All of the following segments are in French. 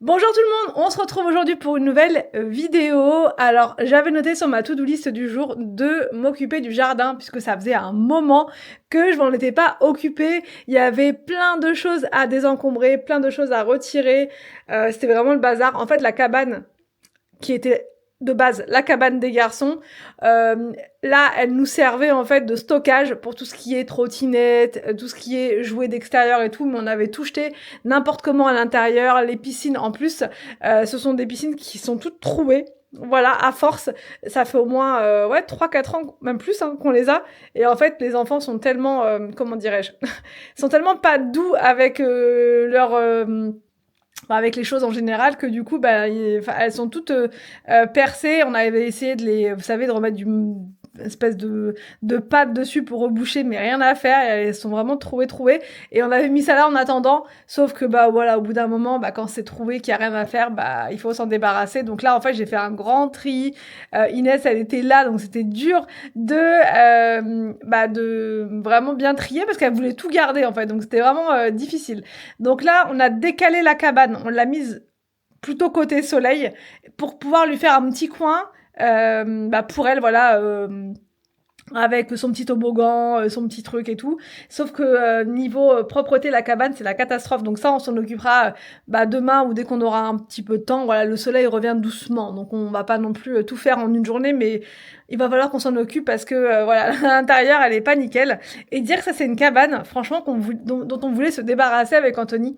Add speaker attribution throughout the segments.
Speaker 1: Bonjour tout le monde, on se retrouve aujourd'hui pour une nouvelle vidéo. Alors j'avais noté sur ma to-do list du jour de m'occuper du jardin puisque ça faisait un moment que je m'en étais pas occupée. Il y avait plein de choses à désencombrer, plein de choses à retirer. C'était vraiment le bazar. En fait la cabane qui était de base la cabane des garçons. Là, elle nous servait en fait de stockage pour tout ce qui est trottinette, tout ce qui est jouets d'extérieur et tout, mais on avait tout jeté n'importe comment à l'intérieur. Les piscines en plus, ce sont des piscines qui sont toutes trouées. Voilà, à force, ça fait au moins ouais 3-4 ans, même plus, hein, qu'on les a. Et en fait, les enfants sont tellement, comment dirais-je, sont tellement pas doux avec leur avec les choses en général que du coup elles sont toutes percées. On avait essayé de les, vous savez, de remettre du espèce de pâte dessus pour reboucher, mais rien à faire. Elles sont vraiment trouées, et on avait mis ça là en attendant, sauf que voilà, au bout d'un moment, quand c'est trouvé qu'il y a rien à faire, il faut s'en débarrasser. Donc là en fait j'ai fait un grand tri. Inès elle était là, donc c'était dur de vraiment bien trier parce qu'elle voulait tout garder en fait, donc c'était vraiment difficile. Donc là on a décalé la cabane, on l'a mise plutôt côté soleil pour pouvoir lui faire un petit coin pour elle, voilà, avec son petit toboggan, son petit truc et tout. Sauf que niveau propreté, la cabane, c'est la catastrophe. Donc ça, on s'en occupera demain ou dès qu'on aura un petit peu de temps. Voilà, le soleil revient doucement, donc on va pas non plus tout faire en une journée, mais il va falloir qu'on s'en occupe parce que voilà, l'intérieur, elle est pas nickel. Et dire que ça c'est une cabane, franchement, dont on voulait se débarrasser avec Anthony.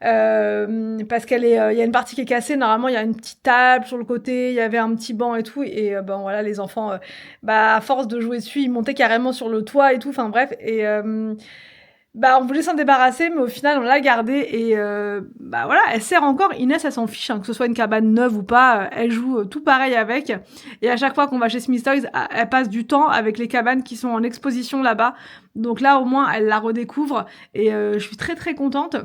Speaker 1: Parce qu'elle est, il y a une partie qui est cassée. Normalement, il y a une petite table sur le côté, il y avait un petit banc et tout. Et voilà, les enfants, à force de jouer dessus, ils montaient carrément sur le toit et tout. Enfin bref, et on voulait s'en débarrasser, mais au final, on l'a gardée. Et voilà, elle sert encore. Inès, elle s'en fiche, hein, que ce soit une cabane neuve ou pas. Elle joue tout pareil avec. Et à chaque fois qu'on va chez Smith Toys, elle passe du temps avec les cabanes qui sont en exposition là-bas. Donc là, au moins, elle la redécouvre. Et je suis très très contente.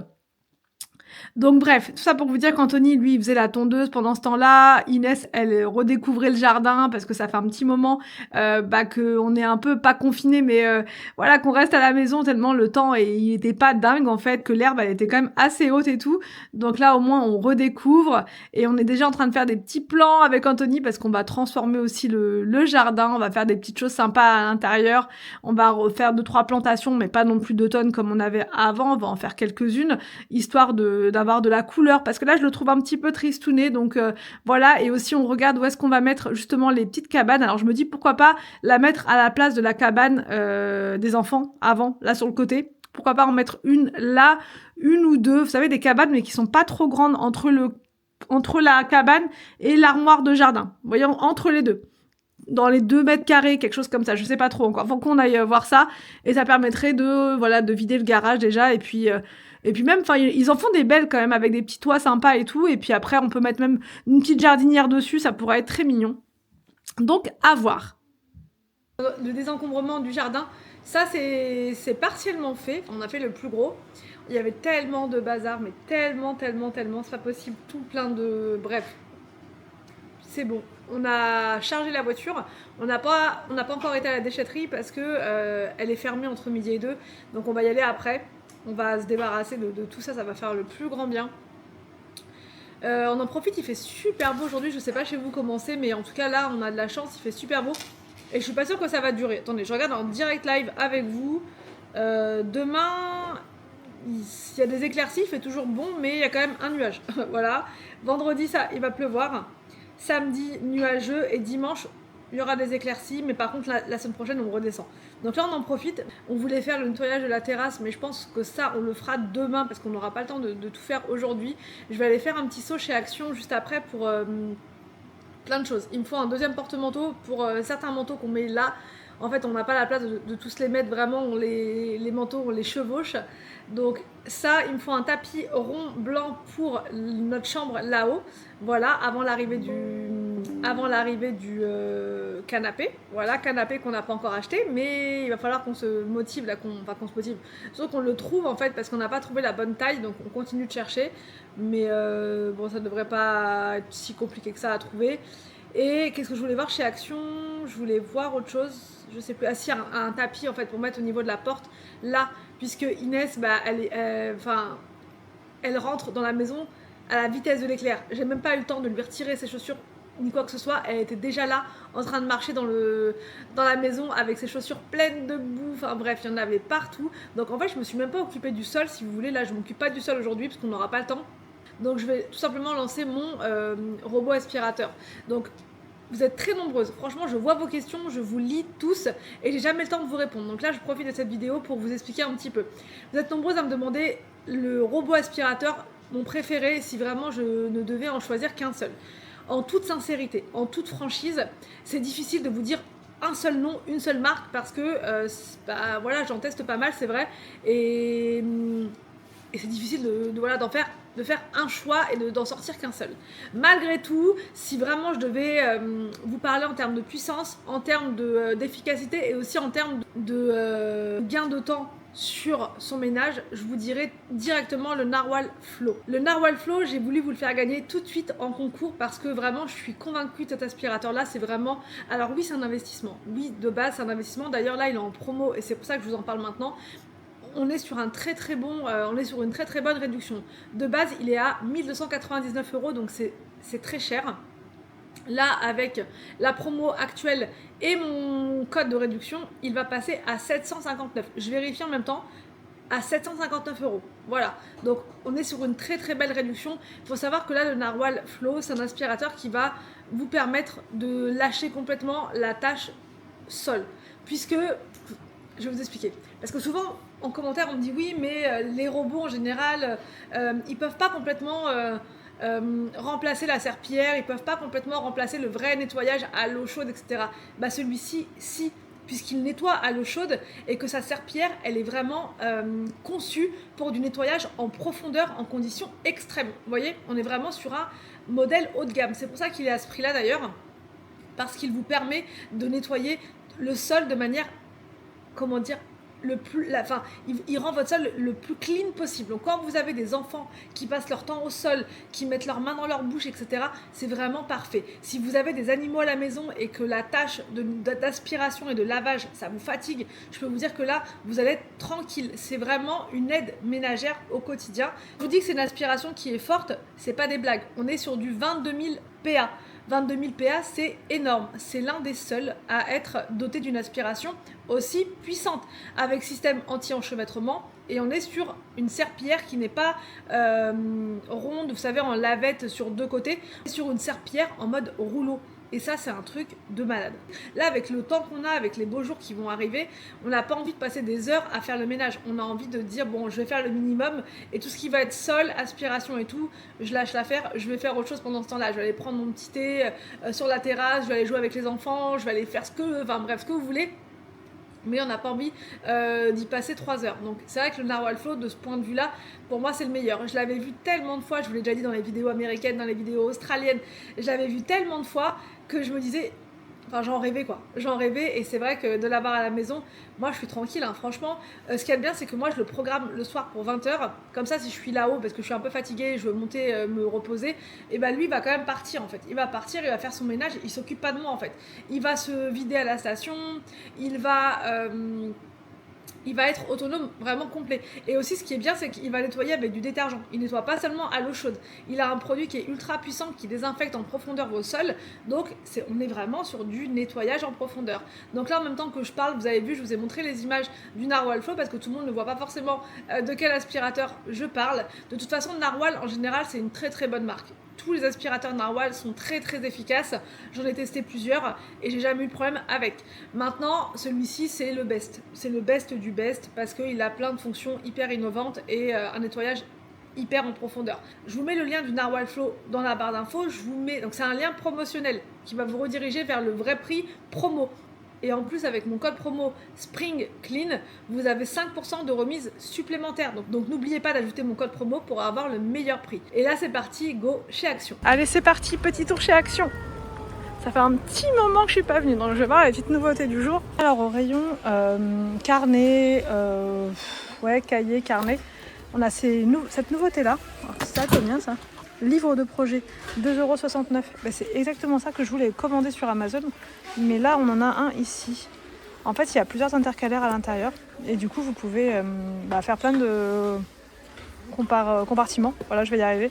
Speaker 1: Donc bref, tout ça pour vous dire qu'Anthony, lui, il faisait la tondeuse pendant ce temps-là. Inès, elle redécouvrait le jardin parce que ça fait un petit moment qu'on est un peu pas confiné, mais voilà, qu'on reste à la maison tellement le temps et il était pas dingue en fait, que l'herbe elle était quand même assez haute et tout. Donc là, au moins, on redécouvre et on est déjà en train de faire des petits plans avec Anthony parce qu'on va transformer aussi le jardin. On va faire des petites choses sympas à l'intérieur. On va refaire 2-3 plantations, mais pas non plus d'automne comme on avait avant. On va en faire quelques-unes, histoire d'avoir de la couleur, parce que là je le trouve un petit peu tristouné. Donc voilà. Et aussi on regarde où est-ce qu'on va mettre justement les petites cabanes. Alors je me dis pourquoi pas la mettre à la place de la cabane des enfants avant, là sur le côté. Pourquoi pas en mettre une là, une ou deux, vous savez, des cabanes mais qui sont pas trop grandes entre la cabane et l'armoire de jardin, voyons, entre les deux, dans les 2 mètres carrés, quelque chose comme ça, je sais pas trop encore. Faut qu'on aille voir ça, et ça permettrait de vider le garage déjà, et puis même, enfin, ils en font des belles quand même, avec des petits toits sympas et tout, et puis après on peut mettre même une petite jardinière dessus, ça pourrait être très mignon. Donc à voir. Le désencombrement du jardin, ça c'est partiellement fait, on a fait le plus gros. Il y avait tellement de bazar, mais tellement, c'est pas possible, tout plein de... Bref, c'est bon. On a chargé la voiture. On n'a pas encore été à la déchetterie parce que elle est fermée entre midi et 2. Donc on va y aller après. On va se débarrasser de tout ça. Ça va faire le plus grand bien. On en profite. Il fait super beau aujourd'hui. Je sais pas chez vous comment c'est, mais en tout cas là, on a de la chance. Il fait super beau. Et je suis pas sûre que ça va durer. Attendez, je regarde en direct live avec vous. Demain, il y a des éclaircies. Il fait toujours bon, mais il y a quand même un nuage. Voilà. Vendredi, il va pleuvoir. Samedi, nuageux, et dimanche, il y aura des éclaircies, mais par contre, la semaine prochaine, on redescend. Donc là, on en profite. On voulait faire le nettoyage de la terrasse, mais je pense que ça, on le fera demain, parce qu'on n'aura pas le temps de tout faire aujourd'hui. Je vais aller faire un petit saut chez Action juste après pour plein de choses. Il me faut un deuxième porte-manteau pour certains manteaux qu'on met là. En fait, on n'a pas la place de tous les mettre vraiment, les manteaux, on les chevauche. Donc ça, il me faut un tapis rond blanc pour notre chambre là-haut. Voilà, avant l'arrivée du canapé. Voilà, canapé qu'on n'a pas encore acheté, mais il va falloir qu'on se motive, là, qu'on se motive. Surtout qu'on le trouve en fait, parce qu'on n'a pas trouvé la bonne taille, donc on continue de chercher. Mais bon, ça devrait pas être si compliqué que ça à trouver. Et qu'est-ce que je voulais voir chez Action? Je voulais voir autre chose, je sais plus. Ah si, un tapis en fait pour mettre au niveau de la porte là, puisque Inès, elle rentre dans la maison à la vitesse de l'éclair. J'ai même pas eu le temps de lui retirer ses chaussures ni quoi que ce soit, elle était déjà là en train de marcher dans la maison avec ses chaussures pleines de boue, enfin bref, il y en avait partout. Donc en fait, je me suis même pas occupée du sol, si vous voulez. Là, je m'occupe pas du sol aujourd'hui parce qu'on n'aura pas le temps. Donc je vais tout simplement lancer mon robot aspirateur. Donc vous êtes très nombreuses, franchement je vois vos questions, je vous lis tous et j'ai jamais le temps de vous répondre. Donc là je profite de cette vidéo pour vous expliquer un petit peu. Vous êtes nombreuses à me demander le robot aspirateur, mon préféré, si vraiment je ne devais en choisir qu'un seul. En toute sincérité, en toute franchise, c'est difficile de vous dire un seul nom, une seule marque parce que bah, voilà, j'en teste pas mal, c'est vrai, et c'est difficile voilà, de faire un choix et d'en sortir qu'un seul. Malgré tout, si vraiment je devais vous parler en termes de puissance, en termes d'efficacité et aussi en termes de gain de temps sur son ménage, je vous dirais directement le Narwhal Flow. Le Narwhal Flow, j'ai voulu vous le faire gagner tout de suite en concours parce que vraiment je suis convaincue de cet aspirateur là, c'est vraiment, alors oui c'est un investissement, oui de base c'est un investissement, d'ailleurs là il est en promo et c'est pour ça que je vous en parle maintenant. On est sur un très très bon, on est sur une très très bonne réduction. De base, il est à 1299 €, donc c'est très cher. Là, avec la promo actuelle et mon code de réduction, il va passer à 759. Je vérifie en même temps, à 759 €. Voilà, donc on est sur une très très belle réduction. Il faut savoir que là, le Narwhal Flow, c'est un aspirateur qui va vous permettre de lâcher complètement la tâche sol. Puisque, je vais vous expliquer. Parce que souvent, en commentaire, on me dit oui, mais les robots en général, ils peuvent pas complètement remplacer la serpillière, ils peuvent pas complètement remplacer le vrai nettoyage à l'eau chaude, etc. Bah celui-ci, si, puisqu'il nettoie à l'eau chaude et que sa serpillière, elle est vraiment conçue pour du nettoyage en profondeur, en conditions extrêmes. Vous voyez, on est vraiment sur un modèle haut de gamme. C'est pour ça qu'il est à ce prix-là d'ailleurs, parce qu'il vous permet de nettoyer le sol de manière, comment dire, il rend votre sol le plus clean possible. Donc quand vous avez des enfants qui passent leur temps au sol, qui mettent leurs mains dans leur bouche, etc., c'est vraiment parfait. Si vous avez des animaux à la maison et que la tâche d'aspiration et de lavage, ça vous fatigue, je peux vous dire que là, vous allez être tranquille. C'est vraiment une aide ménagère au quotidien. Je vous dis que c'est une aspiration qui est forte, c'est pas des blagues. On est sur du 22 000 PA. 22 000 PA, c'est énorme. C'est l'un des seuls à être doté d'une aspiration aussi puissante, avec système anti-enchevêtrement. Et on est sur une serpillière qui n'est pas ronde, vous savez, en lavette sur deux côtés, sur une serpillière en mode rouleau. Et ça, c'est un truc de malade. Là, avec le temps qu'on a, avec les beaux jours qui vont arriver, on n'a pas envie de passer des heures à faire le ménage. On a envie de dire, bon, je vais faire le minimum et tout ce qui va être sol, aspiration et tout, je lâche l'affaire, je vais faire autre chose pendant ce temps-là. Je vais aller prendre mon petit thé sur la terrasse, je vais aller jouer avec les enfants, je vais aller faire ce que vous voulez. Mais on n'a pas envie d'y passer 3 heures. Donc c'est vrai que le Narwhal Flow, de ce point de vue-là, pour moi c'est le meilleur. Je l'avais vu tellement de fois, je vous l'ai déjà dit dans les vidéos américaines, dans les vidéos australiennes, je l'avais vu tellement de fois que je me disais, enfin j'en rêvais quoi, j'en rêvais. Et c'est vrai que de l'avoir à la maison, moi je suis tranquille, hein. Franchement, ce qu'il y a de bien c'est que moi je le programme le soir pour 20 h, comme ça si je suis là-haut parce que je suis un peu fatiguée, je veux monter, me reposer, et ben lui il va quand même partir en fait, il va partir, il va faire son ménage, il s'occupe pas de moi en fait, il va se vider à la station, il va être autonome, vraiment complet. Et aussi, ce qui est bien, c'est qu'il va nettoyer avec du détergent. Il nettoie pas seulement à l'eau chaude. Il a un produit qui est ultra puissant, qui désinfecte en profondeur vos sols. Donc, on est vraiment sur du nettoyage en profondeur. Donc là, en même temps que je parle, vous avez vu, je vous ai montré les images du Narwhal Flow parce que tout le monde ne voit pas forcément de quel aspirateur je parle. De toute façon, Narwhal, en général, c'est une très très bonne marque. Tous les aspirateurs Narwhal sont très très efficaces. J'en ai testé plusieurs et j'ai jamais eu de problème avec. Maintenant, celui-ci, c'est le best. C'est le best du best parce qu'il a plein de fonctions hyper innovantes et un nettoyage hyper en profondeur. Je vous mets le lien du Narwhal Flow dans la barre d'infos. Donc c'est un lien promotionnel qui va vous rediriger vers le vrai prix promo. Et en plus, avec mon code promo Spring Clean, vous avez 5% de remise supplémentaire. Donc n'oubliez pas d'ajouter mon code promo pour avoir le meilleur prix. Et là, c'est parti, go chez Action. Allez, c'est parti, petit tour chez Action. Ça fait un petit moment que je suis pas venue, donc je vais voir les petites nouveautés du jour. Alors au rayon carnet, cahier, carnet, on a cette nouveauté là. Alors, ça combien ça? Livre de projet, 2,69 €. Ben, c'est exactement ça que je voulais commander sur Amazon. Mais là, on en a un ici. En fait, il y a plusieurs intercalaires à l'intérieur. Et du coup, vous pouvez faire plein de compartiments. Voilà, je vais y arriver.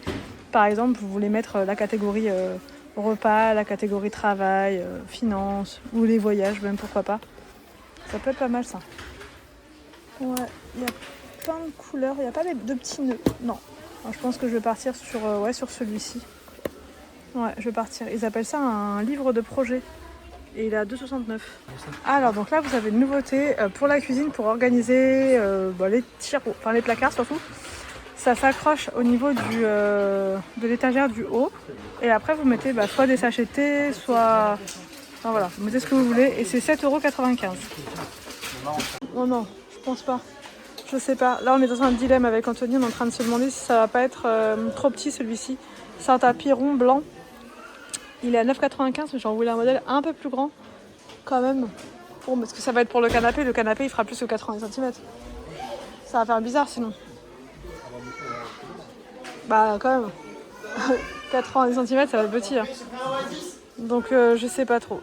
Speaker 1: Par exemple, vous voulez mettre la catégorie repas, la catégorie travail, finance, ou les voyages même, pourquoi pas. Ça peut être pas mal ça. Ouais, il y a plein de couleurs, il n'y a pas de petits nœuds, non. Alors, je pense que je vais partir sur, sur celui-ci. Ouais, je vais partir. Ils appellent ça un livre de projet. Et il est à 2,69. Alors, donc là, vous avez une nouveauté pour la cuisine, pour organiser les tiroirs, enfin les placards surtout. Ça s'accroche au niveau de l'étagère du haut. Et après, vous mettez soit des sachets de thé, soit... Enfin voilà, vous mettez ce que vous voulez. Et c'est 7,95 €. Oh non, je pense pas. Je sais pas. Là, on est dans un dilemme avec Anthony. On est en train de se demander si ça va pas être trop petit celui-ci. C'est un tapis rond blanc. Il est à 9,95 €, mais j'en voulais un modèle un peu plus grand. Quand même. Bon, parce que ça va être pour le canapé. Le canapé, il fera plus que 80 cm. Ça va faire bizarre sinon. Bah, quand même. 90 cm, ça va être petit. Hein. Donc, je sais pas trop.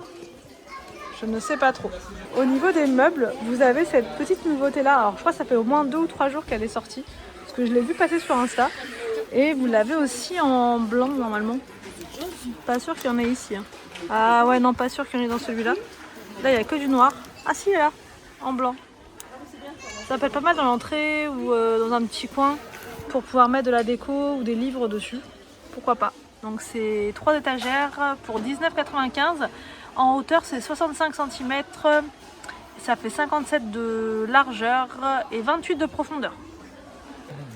Speaker 1: Je ne sais pas trop. Au niveau des meubles, vous avez cette petite nouveauté-là. Alors, je crois que ça fait au moins 2 ou 3 jours qu'elle est sortie. Parce que je l'ai vu passer sur Insta. Et vous l'avez aussi en blanc, normalement. Pas sûr qu'il y en ait ici. Hein. Ah ouais, non, pas sûr qu'il y en ait dans celui-là. Là, il n'y a que du noir. Ah si, il est là, en blanc. Ça peut être pas mal dans l'entrée ou dans un petit coin pour pouvoir mettre de la déco ou des livres dessus. Pourquoi pas. Donc c'est 3 étagères pour 19,95 €. En hauteur, c'est 65 cm. Ça fait 57 de largeur et 28 de profondeur.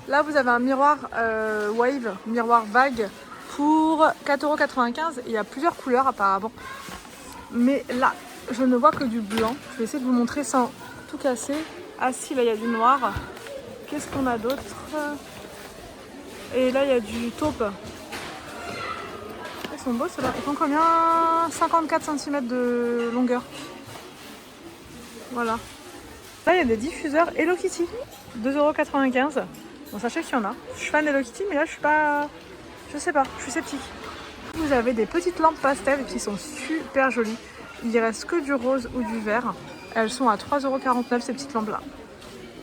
Speaker 1: Là, vous avez un miroir wave, miroir vague, pour 4,95 €. Il y a plusieurs couleurs apparemment. Mais là, je ne vois que du blanc. Je vais essayer de vous montrer sans tout casser. Ah si, là, il y a du noir. Qu'est-ce qu'on a d'autre? Et là, il y a du taupe. Ils sont beaux ceux-là. Ils font combien? 54 cm de longueur. Voilà. Là, il y a des diffuseurs Hello Kitty. 2,95 €. Bon, sachez qu'il y en a. Je suis fan d'Hello Kitty, mais là, je suis pas... Je sais pas, je suis sceptique. Vous avez des petites lampes pastel qui sont super jolies. Il ne reste que du rose ou du vert. Elles sont à 3,49 € ces petites lampes là.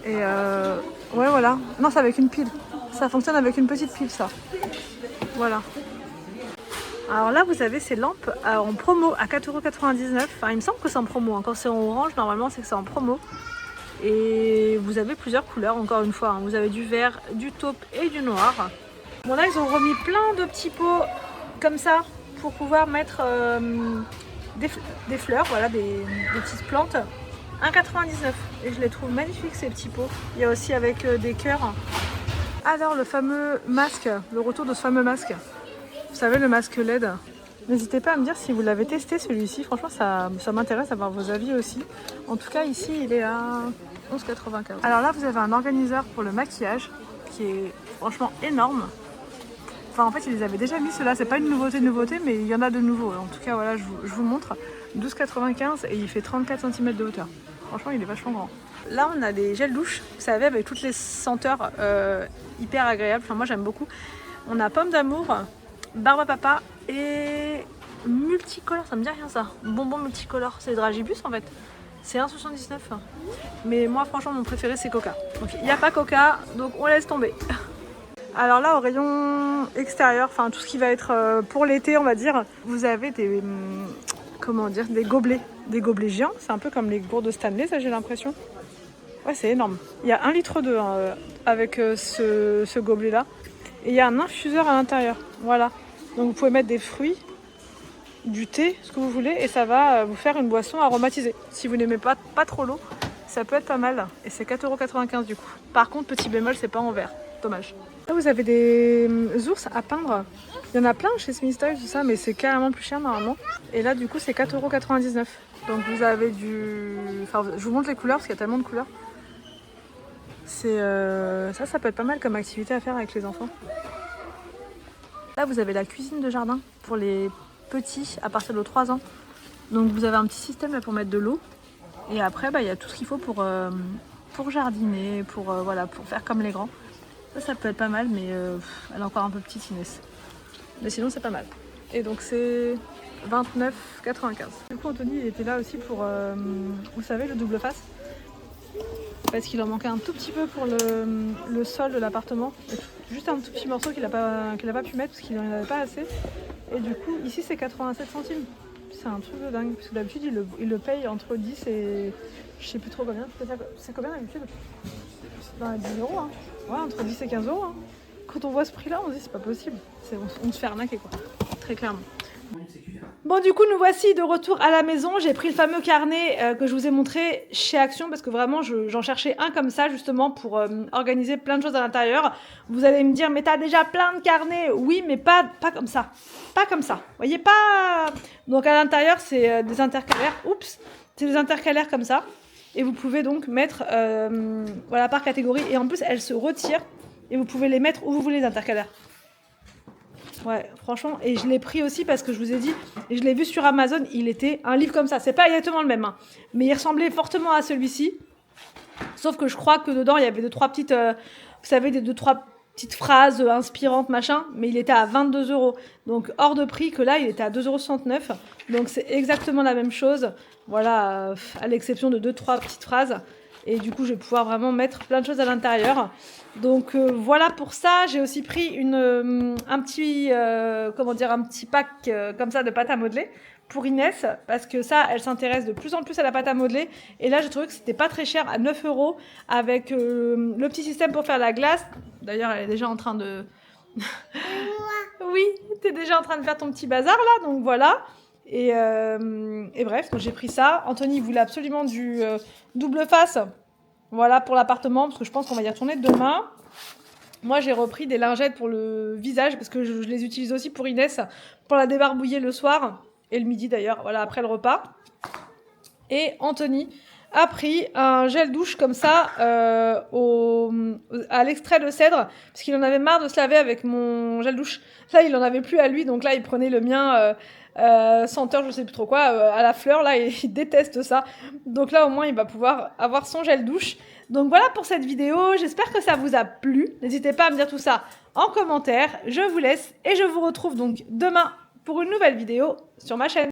Speaker 1: Et ouais voilà. Non, c'est avec une pile. Ça fonctionne avec une petite pile ça. Voilà. Alors là vous avez ces lampes en promo à 4,99 €. Enfin il me semble que c'est en promo. Hein. Quand c'est en orange normalement c'est que c'est en promo. Et vous avez plusieurs couleurs encore une fois. Hein. Vous avez du vert, du taupe et du noir. Bon là ils ont remis plein de petits pots comme ça pour pouvoir mettre des fleurs, voilà, des petites plantes. 1,99 € et je les trouve magnifiques ces petits pots. Il y a aussi avec des cœurs. Alors le fameux masque, le retour de ce fameux masque. Vous savez le masque LED. N'hésitez pas à me dire si vous l'avez testé celui-ci. Franchement ça m'intéresse d'avoir vos avis aussi. En tout cas ici il est à 11,95 €. Alors là vous avez un organiseur pour le maquillage qui est franchement énorme. Enfin en fait ils les avaient déjà mis ceux-là, c'est pas une nouveauté mais il y en a de nouveaux. En tout cas voilà je vous montre. 12,95 € et il fait 34 cm de hauteur. Franchement il est vachement grand. Là on a des gels douche, vous savez avec toutes les senteurs hyper agréables, enfin moi j'aime beaucoup. On a pomme d'amour, barbe à papa et multicolore, ça me dit rien ça. Bonbon multicolore, c'est Dragibus en fait. C'est 1,79 €. Mais moi franchement mon préféré c'est Coca. Donc il n'y a pas Coca, donc on laisse tomber. Alors là au rayon extérieur, enfin tout ce qui va être pour l'été on va dire, vous avez des, comment dire, des gobelets géants, c'est un peu comme les gourdes de Stanley ça j'ai l'impression. Ouais c'est énorme, il y a 1,2 litre avec ce gobelet là et il y a un infuseur à l'intérieur, voilà. Donc vous pouvez mettre des fruits, du thé, ce que vous voulez et ça va vous faire une boisson aromatisée. Si vous n'aimez pas trop l'eau, ça peut être pas mal et c'est 4,95 € du coup. Par contre petit bémol c'est pas en verre, dommage. Là vous avez des ours à peindre. Il y en a plein chez Smith Toys tout ça mais c'est carrément plus cher normalement. Et là du coup c'est 4,99 €. Donc vous avez du... Enfin je vous montre les couleurs parce qu'il y a tellement de couleurs. C'est ça peut être pas mal comme activité à faire avec les enfants. Là vous avez la cuisine de jardin pour les petits à partir de 3 ans. Donc vous avez un petit système là pour mettre de l'eau. Et après il y a tout ce qu'il faut pour jardiner, pour faire comme les grands. Ça peut être pas mal, mais elle est encore un peu petite Inès. Mais sinon c'est pas mal. Et donc c'est 29,95 €. Du coup Anthony il était là aussi pour, vous savez, le double face. parce qu'il en manquait un tout petit peu pour le sol de l'appartement. Juste un tout petit morceau qu'il a pas pu mettre parce qu'il n'en avait pas assez. Et du coup, ici c'est 87 centimes. C'est un truc de dingue, parce que d'habitude il le paye entre 10 et je sais plus trop combien. C'est combien d'habitude? Dans les 10 €, hein. Ouais, entre 10 et 15 €. Hein. Quand on voit ce prix-là, on se dit c'est pas possible. On se fait arnaquer, quoi. Très clairement. Bon, du coup, nous voici de retour à la maison. J'ai pris le fameux carnet que je vous ai montré chez Action parce que vraiment, j'en cherchais un comme ça, justement, pour organiser plein de choses à l'intérieur. Vous allez me dire, mais t'as déjà plein de carnets. Oui, mais pas comme ça. Pas comme ça. Vous voyez, pas... Donc, à l'intérieur, c'est des intercalaires. Oups. C'est des intercalaires comme ça. Et vous pouvez donc mettre, voilà, par catégorie. Et en plus, elles se retirent. Et vous pouvez les mettre où vous voulez, les intercalaires. Ouais, franchement, et je l'ai pris aussi parce que je vous ai dit, et je l'ai vu sur Amazon, il était un livre comme ça. C'est pas exactement le même, hein, mais il ressemblait fortement à celui-ci. Sauf que je crois que dedans, il y avait deux, trois petites, vous savez, deux, trois petites phrases inspirantes, machin, mais il était à 22 €. Donc hors de prix, que là, il était à 2,69 €. Donc c'est exactement la même chose. Voilà, à l'exception de deux, trois petites phrases. Et du coup, je vais pouvoir vraiment mettre plein de choses à l'intérieur. Donc voilà pour ça. J'ai aussi pris un petit pack comme ça de pâte à modeler pour Inès, parce que ça, elle s'intéresse de plus en plus à la pâte à modeler. Et là, j'ai trouvé que c'était pas très cher, à 9 € avec le petit système pour faire la glace. D'ailleurs, elle est déjà en train de... Oui, t'es déjà en train de faire ton petit bazar là, donc voilà. Et bref, donc j'ai pris ça. Anthony voulait absolument du double face. Voilà pour l'appartement, parce que je pense qu'on va y retourner demain. Moi, j'ai repris des lingettes pour le visage, parce que je les utilise aussi pour Inès, pour la débarbouiller le soir, et le midi d'ailleurs, voilà, après le repas. Et Anthony a pris un gel douche comme ça, à l'extrait de cèdre, parce qu'il en avait marre de se laver avec mon gel douche. Là, il en avait plus à lui, donc là, il prenait le mien... senteur, je sais plus trop quoi, à la fleur, là, il déteste ça. Donc là, au moins, il va pouvoir avoir son gel douche. Donc voilà pour cette vidéo, j'espère que ça vous a plu. N'hésitez pas à me dire tout ça en commentaire. Je vous laisse et je vous retrouve donc demain pour une nouvelle vidéo sur ma chaîne.